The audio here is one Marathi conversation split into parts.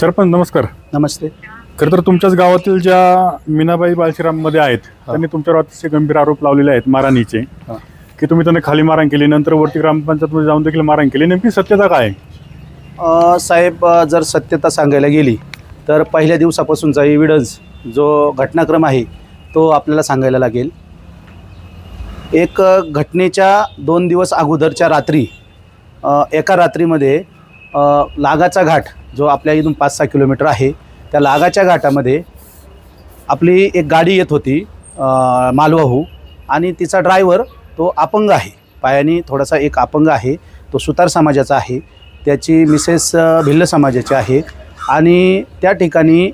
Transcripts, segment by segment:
सरपंच नमस्कार. नमस्ते. खरं तर तुमच्याच गावातील ज्या मीनाबाई बाळशीराममध्ये आहेत त्यांनी तुमच्यावर अतिशय गंभीर आरोप लावलेले आहेत मारहाणीचे, की तुम्ही त्यांना खाली मारहाण केली, नंतर वरती ग्रामपंचायतमध्ये जाऊन देखील मारहाण केली. नेमकी सत्यता काय आहे? साहेब, जर सत्यता सांगायला गेली तर पहिल्या दिवसापासूनचा एव्हिडन्स जो घटनाक्रम आहे तो आपल्याला सांगायला लागेल. एक घटनेच्या 2 दिवस अगोदरच्या रात्री एका रात्रीमध्ये लागाचा घाट जो आपल्या इथून 5-6 किलोमीटर आहे, त्या लागाच्या घाटामध्ये आपली एक गाडी येत होती मालवाहू, आणि तिचा ड्रायव्हर तो अपंग आहे, पायाने थोडासा एक अपंग आहे. तो सुतार समाजाचा आहे, त्याची मिसेस भिल्ल समाजाची आहे. आणि त्या ठिकाणी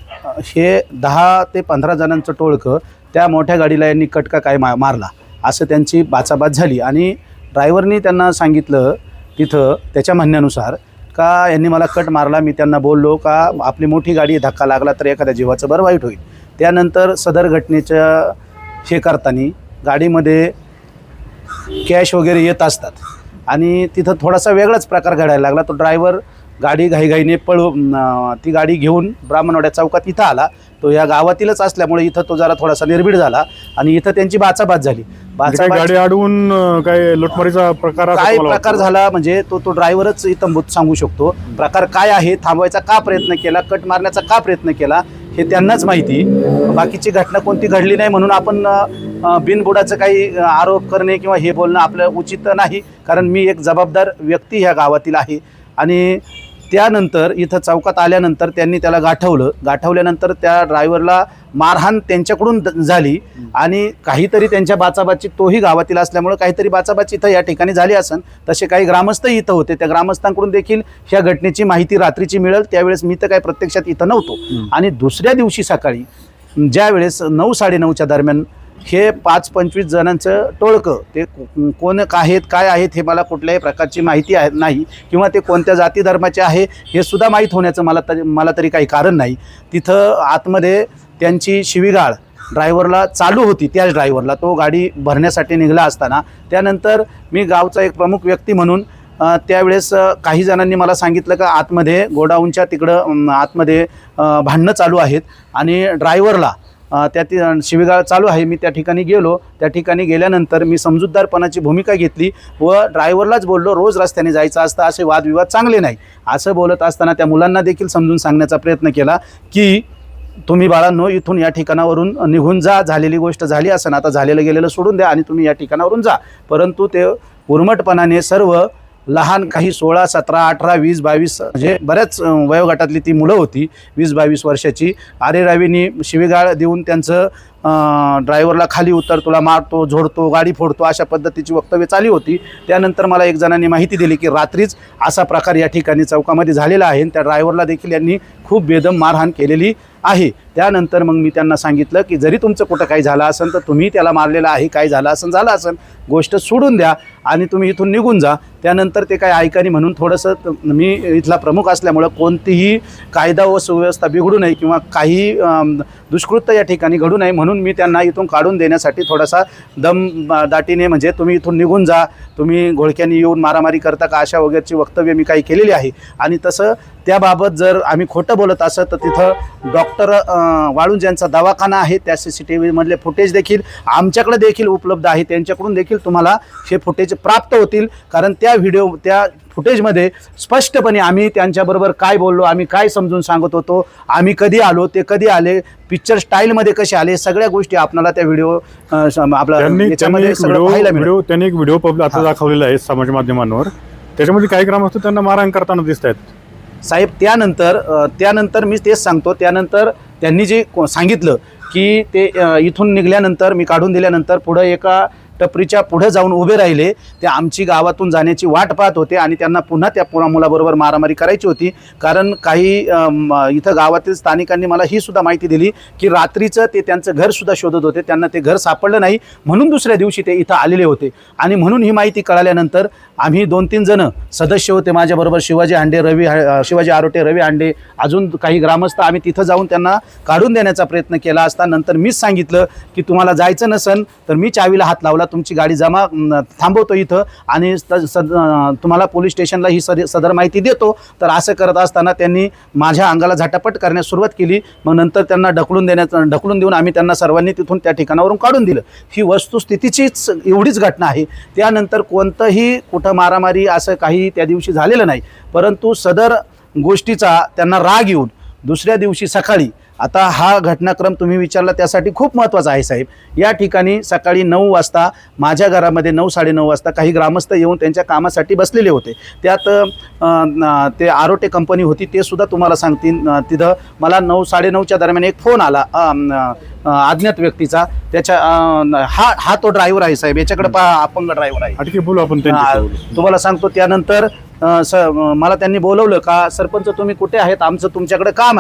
हे 10 ते 15 जणांचं टोळकं त्या मोठ्या गाडीला यांनी कटका काय मारला असं त्यांची बाचाबाच झाली. आणि ड्रायव्हरनी त्यांना सांगितलं तिथं त्याच्या म्हणण्यानुसार का यांनी मला कट मारला. मी त्यांना बोललो का आपली मोठी गाडी धक्का लागला तर एखाद्या जीवाचं बरं वाईट होईल. त्यानंतर सदर घटनेच्या हे करताना गाडीमध्ये कॅश वगैरे येत असतात आणि तिथं थोडासा वेगळाच प्रकार घडायला लागला. तो ड्रायव्हर गाडी घाईघाईने ती गाडी घेऊन ब्राह्मणवाड्या चौकात इथं आला. तो या गावातीलच असल्यामुळे इथं तो जरा थोडासा निर्भीड झाला आणि इथं त्यांची बाचाबाच झाली. गाडी अडवून काय लुटमारीचा प्रकार काय प्रकार झाला म्हणजे तो ड्रायव्हरच इथं सांगू शकतो. प्रकार काय आहे, थांबवायचा का प्रयत्न केला, कट मारण्याचा का प्रयत्न केला हे त्यांनाच माहिती. बाकीची घटना कोणती घडली नाही म्हणून आपण बिनबुडाचं काही आरोप करणे किंवा हे बोलणं आपलं उचित नाही. कारण मी एक जबाबदार व्यक्ती ह्या गावातील आहे. आणि त्यानंतर इथं चौकात आल्यानंतर त्यांनी त्याला गाठवल्यानंतर त्या ड्रायव्हरला मारहाण त्यांच्याकडून झाली आणि काहीतरी त्यांच्या बाचाबाची, तोही गावातील असल्यामुळे काहीतरी बाचाबाची इथं या ठिकाणी झाली असन. तसे काही ग्रामस्थही इथं होते, त्या ग्रामस्थांकडून देखील ह्या घटनेची माहिती रात्रीची मिळेल. त्यावेळेस मी तर काही प्रत्यक्षात इथं नव्हतो. आणि दुसऱ्या दिवशी सकाळी ज्यावेळेस 9-9:30च्या दरम्यान हे 5-25 जणांचं टोळकं, ते कोण आहेत काय आहेत हे मला कुठल्याही प्रकारची माहिती नाही, किंवा ते कोणत्या जाती धर्माचे आहे हे सुद्धा माहीत होण्याचं मला तरी काही कारण नाही. तिथं आतमध्ये त्यांची शिवीगाळ ड्रायव्हरला चालू होती. त्याच ड्रायव्हरला, तो गाडी भरण्यासाठी निघाला असताना. त्यानंतर मी गावचा एक प्रमुख व्यक्ती म्हणून त्यावेळेस काही जणांनी मला सांगितलं का आतमध्ये गोडाऊनच्या तिकडं आतमध्ये भांडणं चालू आहेत आणि ड्रायव्हरला त्यात शिवीगाळ चालू आहे. मी त्या ठिकाणी गेलो. त्या ठिकाणी गेल्यानंतर मी समजूतदारपणाची भूमिका घेतली व ड्रायव्हरलाच बोललो रोज रस्त्याने जायचं असतं, असे वादविवाद चांगले नाही असं बोलत असताना त्या मुलांना देखील समजून सांगण्याचा प्रयत्न केला की तुम्ही बाळांनो इथून या ठिकाणावरून निघून जा, झालेली गोष्ट झाली असं, आता झालेलं गेलेलं सोडून द्या आणि तुम्ही या ठिकाणावरून जा. परंतु ते उर्मटपणाने सर्व लहान, काही 16, 17, 18, 20, 22 म्हणजे बऱ्याच वयोगटातली ती मुलं होती, 20-22 वर्षाची, आरेरावीनी शिवीगाळ देऊन त्यांचं ड्रायव्हरला खाली उतर, तुला मारतो, झोडतो, गाडी फोडतो अशा पद्धतीची वक्तव्य चालू होती. त्यानंतर मला एक जणांनी माहिती दिली की रात्रीच असा प्रकार या ठिकाणी चौकामध्ये झालेला आहे. त्या ड्रायव्हरला देखील यांनी खूप बेदम मारहाण केलेली आहे. त्यानंतर मग मी त्यांना सांगितलं की जरी तुमचं कुठं काही झालं असेल तर तुम्ही त्याला मारलेलं आहे, काय झालं असेल गोष्ट सोडून द्या आणि तुम्ही इथून निघून जा. त्यानंतर ते काय ऐकानी म्हणून थोडंसं, मी इथला प्रमुख असल्यामुळं कोणतीही कायदा व सुव्यवस्था बिघडू नये किंवा काही दुष्कृत्य या ठिकाणी घडू नये म्हणून मी त्यांना इथून काढून देण्यासाठी थोडासा दाटीने म्हणजे तुम्ही इथून निघून जा, तुम्ही घोळक्यांनी येऊन मारामारी करता का, अशा वगैरेची वक्तव्य मी काही केलेली आहे. आणि तसं त्याबाबत जर आम्ही खोटं बोलत असं तर तिथं डॉक्टर वाळुंज यांचा दवाखाना आहे, त्या CCTV मधले फुटेज देखील आमच्याकडे देखील उपलब्ध आहे. त्यांच्याकडून देखील तुम्हाला हे फुटेज प्राप्त होतील. कारण त्या फुटेजमध्ये स्पष्टपणे आम्ही त्यांच्याबरोबर काय बोललो, आम्ही काय समजून सांगत होतो, आम्ही कधी आलो, ते कधी आले, पिक्चर स्टाईलमध्ये कसे आले, सगळ्या गोष्टी आपल्याला त्या व्हिडिओ आपला याच्यामध्ये सगळं पाहायला मिळेल. त्यांनी एक व्हिडिओ आता दाखवलेला आहे समाज माध्यमांवर, त्याच्यामध्ये काही ग्रामस्थ त्यांना मारहाण करताना दिसत आहेत. साहेब, त्यानंतर मी तेच सांगतो, त्यानंतर त्यांनी जे सांगितलं की ते इथून निघाल्यानंतर, मी काढून दिल्यानंतर पुढं एका टपरीच्या पुढे जाऊन उभे राहिले. ते आमची गावातून जाण्याची वाट पाहत होते आणि त्यांना पुन्हा त्या मुलाबरोबर मारामारी करायची होती. कारण काही इथं गावातील स्थानिकांनी मला ही सुद्धा माहिती दिली की रात्रीचं ते त्यांचं घरसुद्धा शोधत होते, त्यांना ते घर सापडलं नाही म्हणून दुसऱ्या दिवशी ते इथं आलेले होते. आणि म्हणून ही माहिती कळाल्यानंतर आम्ही 2-3 जण सदस्य होते माझ्याबरोबर, शिवाजी आरोटे, रवी हांडे, अजून काही ग्रामस्थ, आम्ही तिथं जाऊन त्यांना काढून देण्याचा प्रयत्न केला असता नंतर मीच सांगितलं की तुम्हाला जायचं नसेल तर मी चावीला हात लावला तुमची गाडी थांबवतो इथं आणि तुम्हाला पोलीस स्टेशनला ही सदर माहिती देतो. तर असं करत असताना त्यांनी माझ्या अंगाला झटापट करण्यास सुरुवात केली. मग नंतर त्यांना ढकलून देऊन आम्ही त्यांना सर्वांनी तिथून त्या ठिकाणावरून काढून दिलं. ही वस्तुस्थितीचीच एवढीच घटना आहे. त्यानंतर कोणतंही कुठं मारामारी असं काही त्या दिवशी झालेलं नाही. परंतु सदर गोष्टीचा त्यांना राग येऊन दुसऱ्या दिवशी सकाळी, आता हा घटनाक्रम तुम्ही विचारला त्यासाठी खूप महत्त्वाचा आहे साहेब. या ठिकाणी सकाळी 9 वाजता माझ्या घरामध्ये 9-9:30 वाजता काही ग्रामस्थ येऊन त्यांच्या कामासाठी बसलेले होते. त्यात ते आरोटे कंपनी होती, ते सुद्धा तुम्हाला सांगतील. तिथं मला 9-9:30च्या दरम्यान एक फोन आला अज्ञात व्यक्तीचा. त्याच्या हा तो ड्रायव्हर आहे साहेब, याच्याकडे पहा, अपंग ड्रायव्हर आहे. बोलू आपण तुम्हाला सांगतो. त्यानंतर मला त्यांनी बोलवलं का सरपंच तुम्ही कुठे आहेत, आमचं तुमच्याकडे काम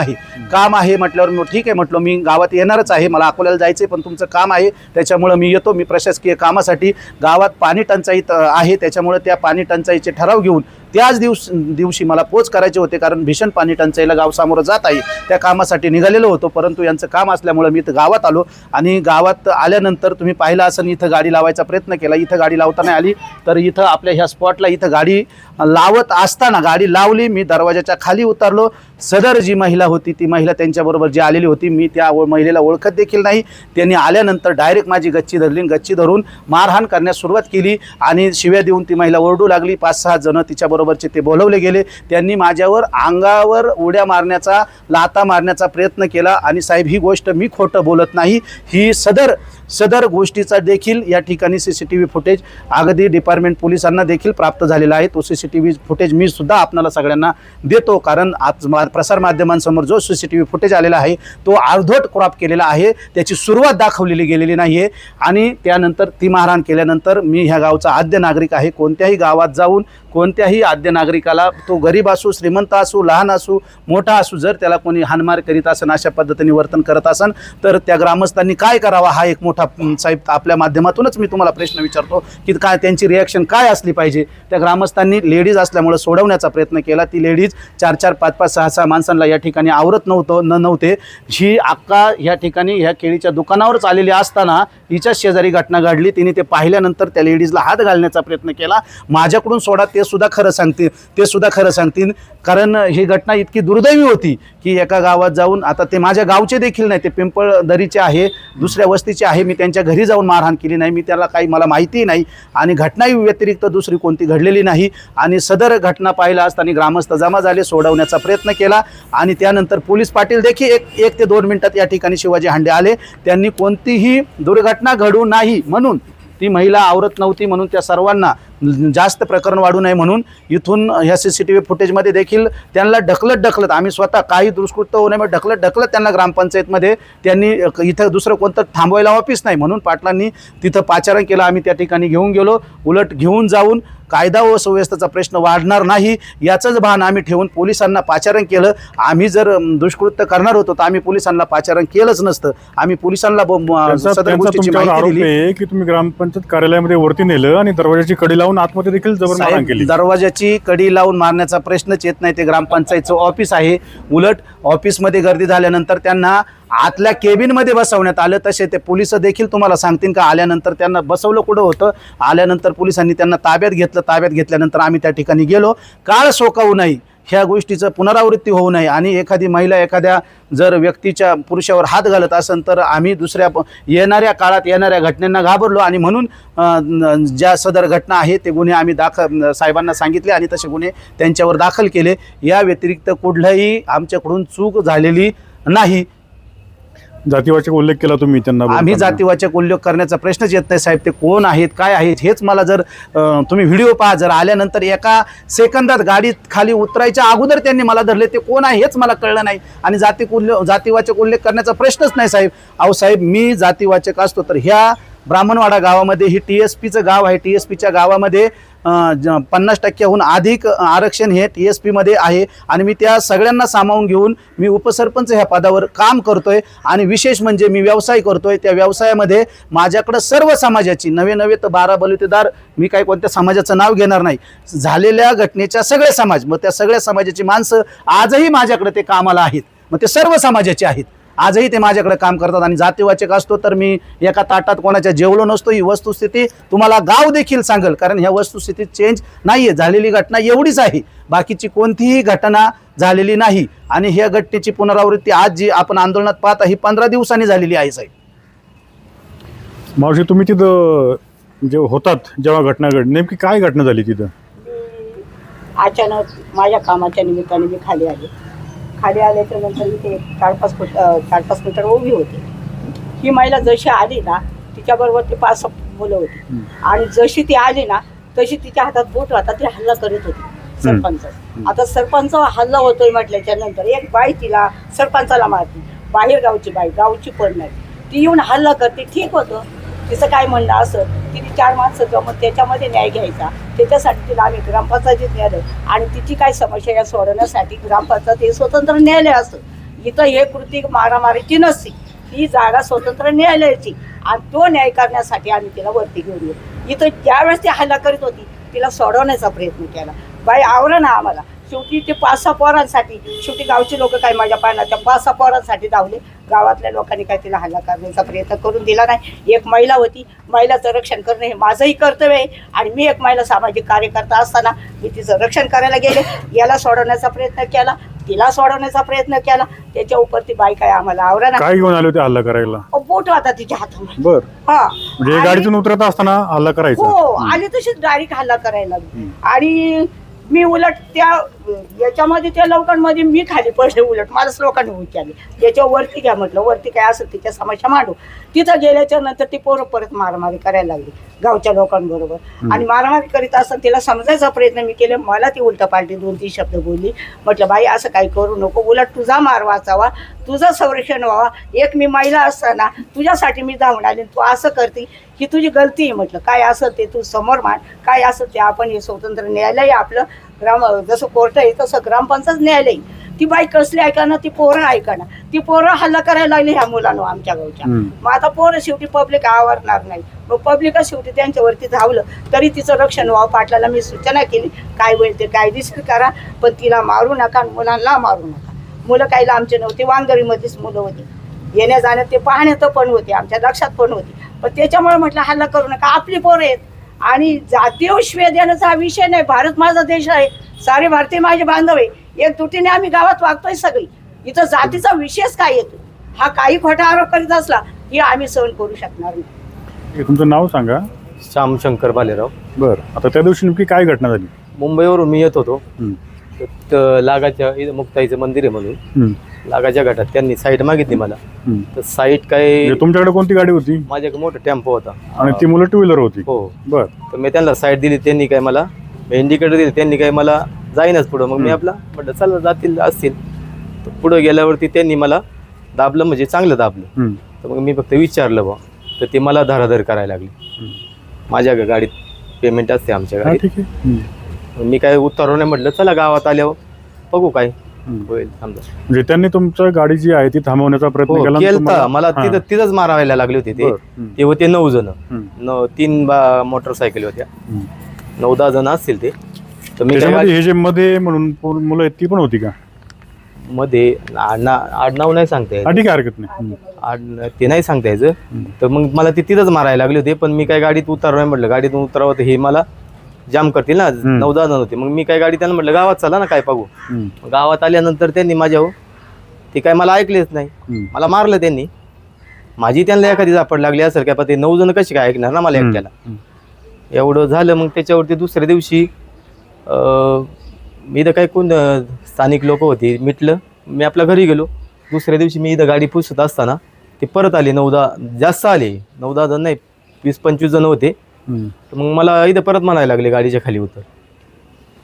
आहे म्हटल्यावर मी ठीक आहे म्हटलं, मी गावात येणारच आहे, मला अकोल्याला जायचं आहे, पण तुमचं काम आहे त्याच्यामुळं मी येतो. मी प्रशासकीय कामासाठी गावात पाणी टंचाई आहे, त्याच्यामुळे त्या पाणी टंचाईचे ठराव घेऊन त्याच दिवशी मला पोच करायचे होते, कारण भीषण पाणी टंचाईला गाव सामोरं जात आहे. त्या कामासाठी निघालेलो होतो, परंतु यांचं काम असल्यामुळं मी इथं गावात आलो. आणि गावात आल्यानंतर तुम्ही पाहिलं असं, इथं गाडी लावायचा प्रयत्न केला. इथं गाडी लावता नाही आली, तर इथं आपल्या ह्या स्पॉटला इथं गाडी लावत असताना गाडी लावली. मी दरवाजाच्या खाली उतरलो. सदर जी महिला होती, ती महिला त्यांच्याबरोबर जी आलेली होती, मी त्या महिलेला ओळखत देखील नाही. त्यांनी आल्यानंतर डायरेक्ट माझी गच्ची धरली. गच्ची धरून मारहाण करण्यास सुरुवात केली आणि शिव्या देऊन ती महिला ओरडू लागली. 5-6 जण तिच्याबरोबरचे ते बोलवले गेले. त्यांनी माझ्यावर अंगावर उड्या मारण्याचा, लाता मारण्याचा प्रयत्न केला. आणि साहेब, ही गोष्ट मी खोटं बोलत नाही. ही सदर गोष्टीचा देखील या ठिकाणी CCTV फुटेज अगदी डिपार्टमेंट पोलिसांना देखील प्राप्त झालेला आहे. तो CCTV फुटेज मी सुद्धा आपल्याला सगळ्यांना देतो, कारण आज प्रसारमाध्यमांसमोर जो CCTV फुटेज आलेला आहे तो अर्धवट क्रॉप केलेला आहे, त्याची सुरुवात दाखवलेली गेलेली नाही आहे. आणि त्यानंतर ती मारहाण केल्यानंतर मी ह्या गावचा आद्य नागरिक आहे. कोणत्याही गावात जाऊन कोणत्याही आद्य नागरिकाला, तो गरीब असू, श्रीमंत असू, लहान असू, मोठा असू, जर त्याला कोणी हाणमार करीत असेल, अशा पद्धतीने वर्तन करत असेल, तर त्या ग्रामस्थांनी काय करावा, हा एक मोठा साहेब आपल्या माध्यमातूनच मी तुम्हाला प्रश्न विचारतो की काय त्यांची रिॲक्शन काय असली पाहिजे. त्या ग्रामस्थांनी लेडीज असल्यामुळे सोडवण्याचा प्रयत्न केला. ती लेडीज 4-4, 5-5, 6-6 माणसांना या ठिकाणी आवरत नव्हते. ही अक्का या ठिकाणी ह्या केळीच्या दुकानावरच आलेली असताना हिच्या शेजारी घटना घडली. तिने ते पाहिल्यानंतर त्या लेडीजला हात घालण्याचा प्रयत्न केला. माझ्याकडून सोडा, ते सुद्धा खरं सांगतील, कारण ही घटना इतकी दुर्दैवी होती की एका गावात जाऊन, आता ते माझ्या गावचे देखील नाही, ते पिंपळदरीचे आहे, दुसऱ्या वस्तीचे आहे. मी त्यांच्या घरी जाऊन मारहाण केली नाही. मी त्याला काही, मला माहिती नाही आणि घटना व्यतिरिक्त दुसरी कोणती घडलेली नाही. आणि सदर घटना पाहिला असताना ग्रामस्थ जमा झाले, सोडवण्याचा प्रयत्न केला. आणि त्यानंतर पोलीस पाटील देखील 1 ते 2 मिनिटात या ठिकाणी शिवाजी हांडे आले. त्यांनी कोणतीही दुर्घटना घडू नाही म्हणून, ती महिला आवरत नव्हती म्हणून, त्या सर्वांना जास्त प्रकरण वाढू नये म्हणून इथून ह्या CCTV फुटेजमध्ये देखील त्यांना ढकलत आम्ही स्वतः काही दुष्कृत्य होऊ नये ढकलत त्यांना ग्रामपंचायतमध्ये, त्यांनी इथं दुसरं कोणतं थांबवायला ऑफिस नाही म्हणून पाटलांनी तिथं पाचारण केलं. आम्ही त्या ठिकाणी घेऊन गेलो. उलट घेऊन जाऊन कायदा व सुव्यवस्थेचा प्रश्न वाढणार नाही याचंच भान आम्ही ठेवून पोलिसांना पाचारण केलं. आम्ही जर दुष्कृत्य करणार होतो तर आम्ही पोलिसांना पाचारण केलंच नसतं. आम्ही पोलिसांना सदर गोष्टीची माहिती दिली की तुम्ही ग्रामपंचायत कार्यालयामध्ये वरती नेलं आणि दरवाजाची कडी लावून आतमध्ये देखील जबरदस्ती केली. दरवाजाची कडी लावून मारण्याचा प्रश्नच येत नाही. ते ग्रामपंचायतचं ऑफिस आहे. उलट ऑफिसमध्ये गर्दी झाल्यानंतर त्यांना आतल्या केबिनमध्ये बसवण्यात आलं. तसे ते पोलिस देखील तुम्हाला सांगतील का आल्यानंतर त्यांना बसवलं कुठं होतं. आल्यानंतर पोलिसांनी त्यांना ताब्यात घेतलं. ताब्यात घेतल्यानंतर आम्ही त्या ठिकाणी गेलो. काळ सोकावू नये, ह्या गोष्टीचं पुनरावृत्ती होऊ नये आणि एखादी महिला एखाद्या जर व्यक्तीच्या पुरुषावर हात घालत असेल तर आम्ही दुसऱ्या येणाऱ्या काळात येणाऱ्या घटनांना घाबरलो आणि म्हणून ज्या सदर घटना आहे ते गुन्हे आम्ही साहेबांना सांगितले आणि तसे गुन्हे त्यांच्यावर दाखल केले. या व्यतिरिक्त कुठलाही आमच्याकडून चूक झालेली नाही. जातीवाचक उल्लेख केला तुम्ही त्यांना. आम्ही जातीवाचक उल्लेख करण्याचा प्रश्नच येत नाही साहेब. ते कोण आहेत, काय आहेत हेच मला, जर तुम्ही व्हिडिओ पहा, जर आल्यानंतर एका सेकंदात गाडीत खाली उतरायच्या अगोदर त्यांनी मला धरले, ते कोण आहे हेच मला कळलं नाही. आणि जातीवाचक उल्लेख करण्याचा प्रश्नच नाही साहेब. अहो साहेब, मी जातीवाचक असतो तर ह्या ब्राह्मणवाडा गावामध्ये, ही TSPचं गाव आहे, TSPच्या गावामध्ये 50% अधिक आरक्षण हे TSP मध्ये आहे आणि मी त्या सगळ्यांना सामावून घेऊन मी उपसरपंच ह्या पदावर काम करतोय. आणि विशेष म्हणजे मी व्यवसाय करतोय. त्या व्यवसायामध्ये माझ्याकडे सर्व समाजाची, नवे तर 12 बलुतेदार, मी काही कोणत्या समाजाचं नाव घेणार नाही, झालेल्या घटनेच्या सगळे समाज, मग त्या सगळ्या समाजाची माणसं आजही माझ्याकडे ते कामाला आहेत. मग ते सर्व समाजाचे आहेत आजही ते माझ्याकडे काम करतात आणि जातीवाचक असतो तर मी एका ताटात कोणाच्या जेवलो नसतो. ही वस्तुस्थिती तुम्हाला गाव देखील सांगेल, कारण ह्या वस्तुस्थितीत चेंज नाही आहे. झालेली घटना एवढीच आहे, बाकीची कोणतीही घटना झालेली नाही. आणि ह्या घटनेची पुनरावृत्ती आज जी आपण आंदोलनात पाहता ही 15 दिवसांनी झालेली आहे साहेब. मावशी, तुम्ही तिथं जे होतात जेव्हा घटना घडली, नेमकी काय घटना झाली तिथं? अचानक माझ्या कामाच्या निमित्ताने मी खाली आल्याच्या नंतर मी ते 4-5 मीटर उभी होते. ही महिला जशी आली ना, तिच्याबरोबर ते 5 मुलं होती आणि जशी ती आली ना तशी तिच्या हातात बोट होता, ती हल्ला करीत होती सरपंच. आता सरपंच हल्ला होतोय म्हटल्याच्या नंतर एक बाई तिला सरपंचाला मारती, बाहेर गावची बाई, गावची पण नाही, ती येऊन हल्ला करते. ठीक होतं, तिचं काय म्हणणं असं, तिने 4 माणसं जमत त्याच्यामध्ये न्याय घ्यायचा, त्याच्यासाठी तिला आम्ही ग्रामपंचायतीत नेलं आणि तिची काय समस्या या सोडवण्यासाठी ग्रामपंचायत हे स्वतंत्र न्यायालय असतं. इथं हे कृती मारामारीची नसती, ही जागा स्वतंत्र न्यायालयाची आणि तो न्याय करण्यासाठी आम्ही तिला वरती घेऊन येऊ. इथं ज्यावेळेस ती हल्ला करीत होती तिला सोडवण्याचा प्रयत्न केला. बाई आवरण ना आम्हाला, शेवटी ते 5-6 पोरांसाठी, शेवटी गावचे लोक काय माझ्या पाहणार, त्या 5-6 पोरांसाठी धावले. गावातल्या लोकांनी काय तिला हल्ला करण्याचा प्रयत्न करून दिला नाही. एक महिला होती, महिलाचं रक्षण करणं हे माझंही कर्तव्य आहे आणि मी एक महिला सामाजिक कार्यकर्ता असताना मी तिचं रक्षण करायला गेले. याला सोडवण्याचा प्रयत्न केला, तिला सोडवण्याचा प्रयत्न केला, त्याच्या उपर ती बाई काय आम्हाला आवरा काय घेऊन आले होते हल्ला करायला? बोट होता तिच्या हातामध्ये. बर, हा, म्हणजे गाडीतून उतरत असताना हल्ला करायचा? हो, आणि तशीच डायरेक्ट हल्ला करायला लागली. आणि मी उलट त्या याच्यामध्ये त्या लोकांमध्ये मी खाली पडले, उलट मलाच लोकांनी विचारले याच्यावर वरती घ्या म्हटलं. वरती काय असं तिच्या समस्या मांडू. तिथं गेल्याच्या नंतर ती पोरं परत मारामारी करायला लागली गावच्या लोकांबरोबर. आणि मारामारी करीत असताना तिला समजायचा प्रयत्न मी केला. मला ती उलट पालटी 2-3 शब्द बोलली. म्हटलं बाई असं काही करू नको, उलट तुझा मार वाचावा, तुझं संरक्षण व्हावा. एक मी महिला असताना तुझ्यासाठी मी धावून आली, तू असं करते ही तुझी गलती आहे. म्हटलं काय असं ते तू समोर मान, काय असं ते आपण हे स्वतंत्र न्यायालय आपलं, जसं कोर्ट आहे तसं ग्रामपंचायत न्यायालय. ती बाई कसली ऐकाना, ती पोरं ऐकाना, ती पोरं हल्ला करायला लागली ह्या मुलांना आमच्या गावच्या. मग आता पोरं शेवटी पब्लिक आवरणार नाही, मग पब्लिकच शेवटी त्यांच्यावरती धावलं. तरी तिचं रक्षण व्हावं. पाटलाला मी सूचना केली काय होईल ते कायदेशीर करा, पण तिला मारू नका, मुलांना मारू नका. मुलं काही लांबचे नव्हते, वांगरीमध्येच मुलं होती, येण्या जाण्यात ते पाहण्यात पण होते, आमच्या लक्षात पण होती. पण त्याच्यामुळे म्हटलं हल्ला करू नका, आपली पोरं आहेत. आणि जातीय शिव्या देण्याचा हा विषय नाही. भारत माझा देश आहे, सारे भारतीय माझे बांधव आहे. एक तुटीने आम्ही गावात वागतोय सगळी. इथं जातीचा विषयच काय येतो, हा काही खोटा आरोप करीत असला की आम्ही सहन करू शकणार नाही. तुमचं नाव सांगा. श्यामशंकर बालेराव. बरं, आता त्या दिवशी नेमकी काय घटना झाली? मुंबईवरून मी येत होतो. लागाच्या इथं मुक्ताईचं मंदिर आहे म्हणून लागाच्या घाटात त्यांनी साईट मागितली मला. तर साईट काय, म्हणजे तुमच्याकडे कोणती गाडी होती? माझ्याकडे मोठा टेम्पो होता आणि ती मुलं 2 व्हीलर होती? हो. बर. तर मी त्यांना साईट दिली, त्यांनी काय मला इंडिकेटर दिली, त्यांनी काय मला जाईनच पुढं. मग मी आपला म्हटलं चला जातील असतील. तर पुढं गेल्यावरती त्यांनी मला दाबलं, म्हणजे चांगलं दाबलं. तर मग मी फक्त विचारलं बा, तर ते मला धराधर करायला लागली. माझ्या गाडीत पेमेंट असते आमच्या गाडीत. मी काय उतरव नाही, म्हटलं चला गावात आल्यावर बघू काय होईल समजा. म्हणजे त्यांनी तुमच्या गाडी जी आहे ती थांबवण्याचा प्रयत्न केला? केलता. मला तिथंच मारायला लागले होते ते होते 9 जण. 3 मोटरसायकल होत्या, 9-10 जण असतील ते. तर मी हे जे मध्ये म्हणून मुलं आहेत ती पण होती का मध्ये? आडनाव नाही सांगता येत. ठीक आहे, हरकत नाही, ते नाही सांगता यायचं. तर मग मला ते तिथंच मारायला लागले होते. पण मी काय गाडीत उतरव नाही म्हटलं, गाडीतून उतरावं तर हे मला जाम करतील ना. 9-10 जण होते. मग मी काय गाडी त्यांना म्हटलं गावात चला ना काय पाहू. गावात आल्यानंतर त्यांनी माझ्यावर ते काय मला ऐकलेच नाही, मला मारलं त्यांनी. माझी त्यांना एखादी झापड लागली असेल काय, पण ते 9 जण कशी काय ऐकणार ना मला एकट्याला. एवढं झालं. मग त्याच्यावरती दुसऱ्या दिवशी मी इथं काय कोण स्थानिक लोक होती, मिटलं. मी आपल्या घरी गेलो. दुसऱ्या दिवशी मी इथं गाडी पुसत असताना ते परत आले 9-10, जास्त आले, 9-10 जण नाही, 20-25 जण होते. तर मग मला इथं परत म्हणायला लागले गाडीच्या खाली उतर.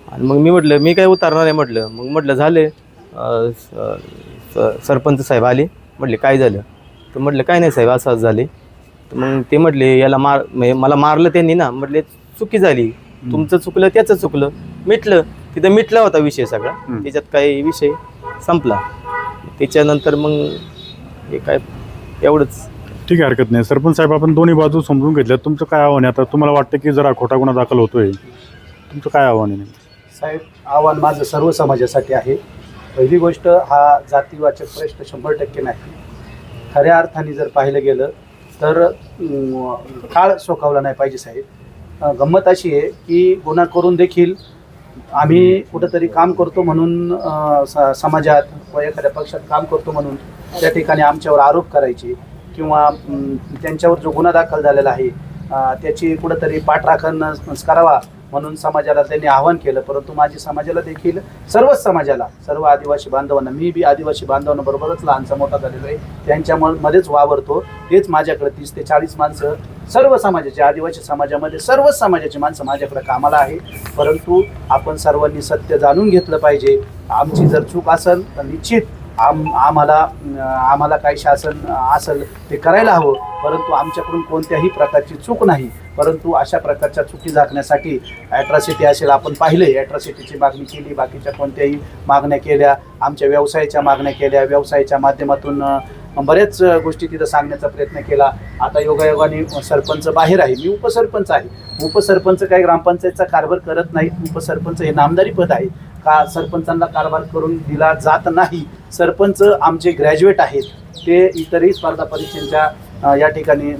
आणि मग मी म्हटलं मी काय उतरणार आहे म्हटलं. मग म्हटलं झाले, सरपंच साहेब आले. म्हटले काय झालं? तर म्हटलं काय नाही साहेब, असं झाले. तर मग ते म्हटले याला मला मारलं त्यांनी ना. म्हटले चुकी झाली, तुमचं चुकलं, त्याचं चुकलं, मिटलं. तिथं मिटला होता विषय सगळा, त्याच्यात काही विषय संपला. त्याच्यानंतर मग हे काय एवढंच. ठीक आहे, हरकत नाही. सरपंच साहेब, आपण दोन्ही बाजू समजून घेतल्या. तुमचं काय आव्हान आहे? आता तुम्हाला वाटतं की जरा खोटा गुन्हा दाखल होतोय, तुमचं काय आव्हान आहे? साहेब, आव्हान माझं सर्व समाजासाठी आहे. पहिली गोष्ट, हा जातीवाचक प्रश्न 100% नाही. खऱ्या अर्थाने जर पाहिलं गेलं तर काळ सोकावला नाही पाहिजे साहेब. गंमत अशी आहे की गुन्हा करून देखील आम्ही कुठंतरी काम करतो म्हणून समाजात व एखाद्या पक्षात काम करतो म्हणून त्या ठिकाणी आमच्यावर आरोप करायचे किंवा त्यांच्यावर जो गुन्हा दाखल झालेला आहे त्याची कुठंतरी पाठराखण करावा म्हणून समाजाला त्यांनी आवाहन केलं. परंतु माझी समाजाला देखील सर्वच समाजाला, सर्व आदिवासी बांधवांना, मी बी आदिवासी बांधवांना बरोबरच लहानचा मोठा झालेलो आहे, त्यांच्यामध्येच वावरतो. तेच माझ्याकडे 30 ते 40 माणसं सर्व समाजाचे, आदिवासी समाजामध्ये सर्वच समाजाची माणसं माझ्याकडे कामाला आहे. परंतु आपण सर्वांनी सत्य जाणून घेतलं पाहिजे. आमची जर चूक असेल तर निश्चित आम्हाला काही शासन असेल ते करायला हवं. परंतु आमच्याकडून कोणत्याही प्रकारची चूक नाही. परंतु अशा प्रकारच्या चुकी झाकण्यासाठी ॲट्रॉसिटी असेल, आपण पाहिले ॲट्रॉसिटीची मागणी केली, बाकीच्या कोणत्याही मागण्या केल्या, आमच्या व्यवसायाच्या मागण्या केल्या, व्यवसायाच्या माध्यमातून बऱ्याच गोष्टी तिथं सांगण्याचा प्रयत्न केला. आता योगायोगाने सरपंच बाहेर आहे, मी उपसरपंच आहे. उपसरपंच काही ग्रामपंचायतचा कारभार करत नाही. उपसरपंच हे नामदारी पद आहे का सरपंचांना कारभार करून दिला जात नाही. सरपंच आमचे ग्रॅज्युएट आहेत, ते इतरही स्पर्धा परीक्षांच्या या ठिकाणी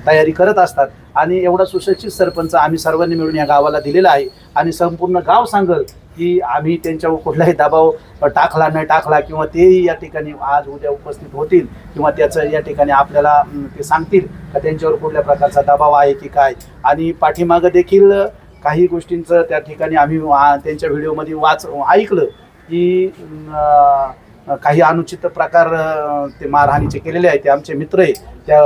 तयारी करत असतात आणि एवढा सुशिक्षित सरपंच आम्ही सर्वांनी मिळून या गावाला दिलेला आहे. आणि संपूर्ण गाव सांगल की आम्ही त्यांच्यावर कुठलाही दबाव टाकला न टाकला किंवा तेही या ठिकाणी आज उद्या उपस्थित होतील किंवा त्याचं या ठिकाणी आपल्याला ते सांगतील का त्यांच्यावर कुठल्या प्रकारचा दबाव आहे की काय. आणि पाठीमागं देखील काही गोष्टींचं त्या ठिकाणी आम्ही त्यांच्या व्हिडिओमध्ये ऐकलं की काही अनुचित प्रकार ते मारहाणीचे केलेले आहेत. ते आमचे मित्र आहे, त्या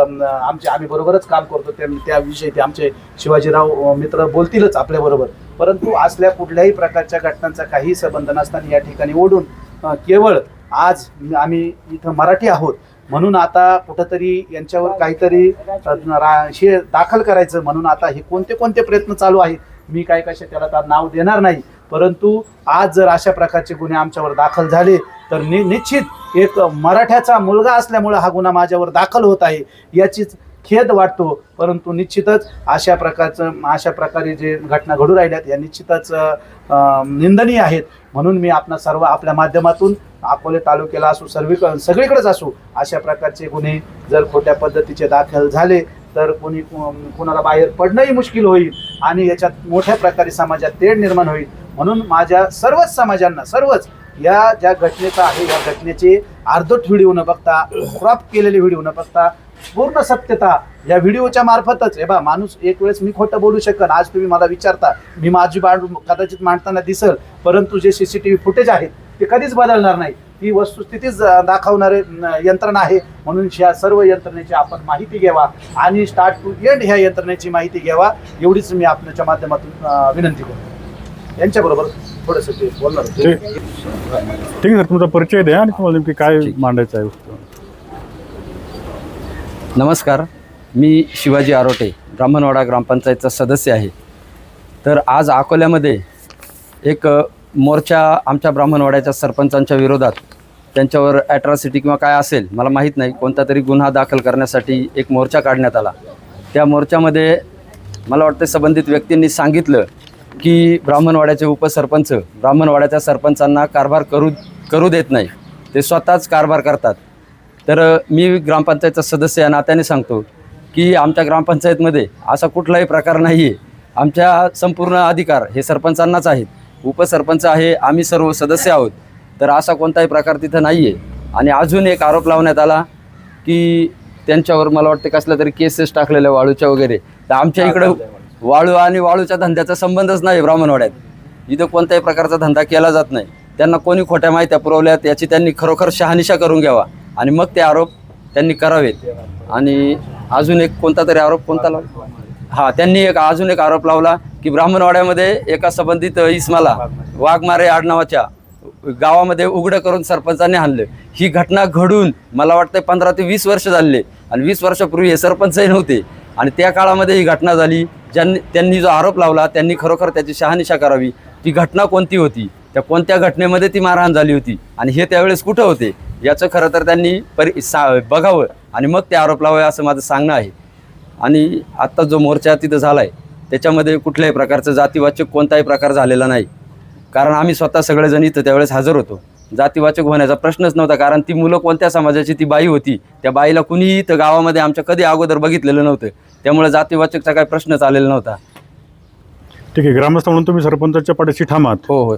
आम्ही बरोबरच काम करतो, त्याविषयी ते आमचे शिवाजीराव मित्र बोलतीलच आपल्याबरोबर. परंतु असल्या कुठल्याही प्रकारच्या घटनांचा काही संबंध नसताना या ठिकाणी ओढून केवळ आज आम्ही इथं मराठी आहोत म्हणून आता कुठंतरी यांच्यावर काहीतरी हे दाखल करायचं म्हणून आता हे कोणते प्रयत्न चालू आहेत. मी काय कशा त्याला तर नाव देणार नाही. परंतु आज जर अशा प्रकारचे गुन्हे आमच्यावर दाखल झाले तर निश्चित एक मराठ्याचा मुलगा असल्यामुळे हा गुन्हा माझ्यावर दाखल होत आहे याचीच खेद वाटतो. परंतु निश्चितच अशा प्रकारे जे घटना घडू राहिल्यात या निश्चितच निंदनीय आहेत. म्हणून मी सर्व आपल्या माध्यमातून अकोले तालुक्याला असो सगळीकडेच असो अशा प्रकारचे गुन्हे जर खोट्या पद्धतीचे दाखल झाले तर कोणाला बाहेर पडणंही मुश्किल होईल आणि याच्यात मोठ्या प्रकारे समाजात तेढ निर्माण होईल. म्हणून माझ्या सर्वच समाजांना या ज्या घटनेचा आहे या घटनेचे अर्धवट व्हिडिओ न बघता, क्रॉप केलेले व्हिडिओ न बघता पूर्ण सत्यता या व्हिडिओच्या मार्फतच माणूस एक वेळेस मी खोटं बोलू शकन. आज तुम्ही मला विचारता, मी माझी कदाचित मांडताना दिसल, परंतु जे CCTV फुटेज आहेत ते कधीच बदलणार नाही. ही वस्तुस्थितीच दाखवणारे यंत्रणा आहे. म्हणून ह्या सर्व यंत्रणेची आपण माहिती घ्यावा आणि स्टार्ट टू एंड ह्या यंत्रणेची माहिती घ्यावा एवढीच मी आपल्याच्या माध्यमातून विनंती करतो. यांच्याबरोबर थोडंसं ते बोलणार होते. ठीक आहे सर, तुमचा परिचय द्या आणि तुम्हाला नेमकी काय मांडायचं आहे. नमस्कार, मी शिवाजी आरोटे, ब्राह्मणवाडा ग्रामपंचायतचा सदस्य आहे. तर आज अकोल्यामध्ये एक मोर्चा आमच्या ब्राह्मणवाड्याच्या सरपंचांच्या विरोधात, त्यांच्यावर ॲट्रॉसिटी किंवा काय असेल मला माहीत नाही, कोणता तरी गुन्हा दाखल करण्यासाठी एक मोर्चा काढण्यात आला. त्या मोर्चामध्ये मला वाटतं संबंधित व्यक्तींनी सांगितलं की ब्राह्मणवाड्याचे उपसरपंच ब्राह्मणवाड्याच्या सरपंचांना कारभार करू देत नाही, ते स्वतःच कारभार करतात. तर मी ग्रामपंचायतचा सदस्य या नात्याने सांगतो की आमच्या ग्रामपंचायतमध्ये असा कुठलाही प्रकार नाही आहे. आमच्या संपूर्ण अधिकार हे सरपंचांनाच आहेत. उपसरपंच आहे, आम्ही सर्व सदस्य आहोत. तर असा कोणताही प्रकार तिथं नाही आहे. आणि अजून एक आरोप लावण्यात आला की त्यांच्यावर मला वाटतं कसल्या तरी केसेस टाकलेल्या वाळूच्या वगैरे. तर आमच्या इकडं वाळू आणि वाळूच्या धंद्याचा संबंधच नाही ब्राह्मणवाड्यात. इथं कोणत्याही प्रकारचा धंदा केला जात नाही. त्यांना कोणी खोट्या माहित्या पुरवल्यात याची त्यांनी खरोखर शहानिशा करून घ्यावा आणि मग ते आरोप त्यांनी करावेत. आणि अजून एक कोणता तरी आरोप कोणता लावला, त्यांनी अजून एक आरोप लावला की ब्राह्मणवाड्यामध्ये एका संबंधित इस्माला वाघमारे आडनावाच्या गावामध्ये उघडं करून सरपंचांनी आणलं. ही घटना घडून मला वाटतं 15 ते 20 वर्ष झाले आणि 20 वर्षापूर्वी हे सरपंचही नव्हते. आणि त्या काळामध्ये ही घटना झाली. त्यांनी जो आरोप लावला त्यांनी खरोखर त्याची शहानिशा करावी. ती घटना कोणती होती, त्या कोणत्या घटनेमध्ये ती मारहाण झाली होती आणि हे त्यावेळेस कुठं होते याचं खरं तर त्यांनी बघावं आणि मग ते आरोप लावावे असं माझं सांगणं आहे. आणि आत्ता जो मोर्चा तिथं झाला आहे त्याच्यामध्ये कुठल्याही प्रकारचं जातीवाचक कोणताही प्रकार झालेला नाही. कारण आम्ही स्वतः सगळेजण इथं त्यावेळेस हजर होतो. जातीवाचक होण्याचा प्रश्नच नव्हता, कारण ती मुलं कोणत्या समाजाची ती बाई होती, त्या बाईला कुणीही इथं गावामध्ये आमच्या कधी अगोदर बघितलेलं नव्हतं, त्यामुळे जातीवाचकचा काही प्रश्नच आलेला नव्हता. ठीक आहे, ग्रामस्थ म्हणून तुम्ही सरपंचाच्या पाठीशी ठाम आहात. हो हो.